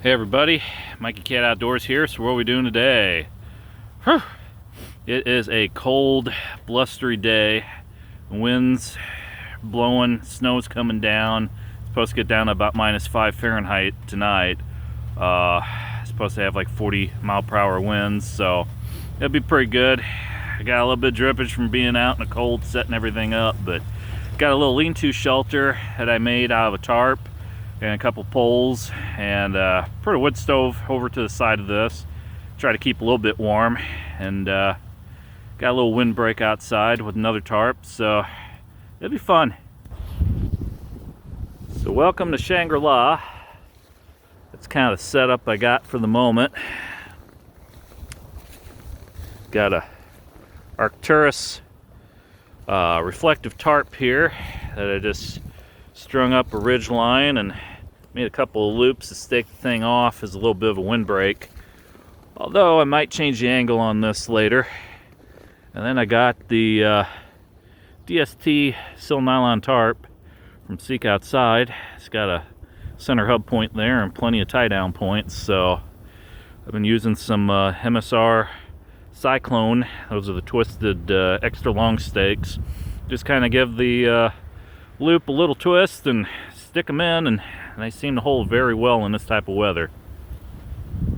Hey everybody, Mikeycat Outdoors here. So what are we doing today? Whew. It is a cold, blustery day. Winds blowing, snow's coming down. It's supposed to get down to about -5 Fahrenheit tonight. Supposed to have like 40-mile-per-hour winds, so it'll be pretty good. I got a little bit of drippage from being out in the cold, setting everything up, but got a little lean-to shelter that I made out of a tarp and a couple poles, and put a wood stove over to the side of this. Try to keep a little bit warm, and got a little windbreak outside with another tarp, so it'll be fun. So welcome to Shangri-La. That's kind of the setup I got for the moment. Got a Arcturus reflective tarp here that I just strung up a ridge line and made a couple of loops to stake the thing off as a little bit of a windbreak. Although I might change the angle on this later. And then I got the DST sil nylon tarp from Seek Outside. It's got a center hub point there and plenty of tie down points. So I've been using some MSR Cyclone. Those are the twisted extra long stakes. Just kind of give the loop a little twist and stick them in, and they seem to hold very well in this type of weather.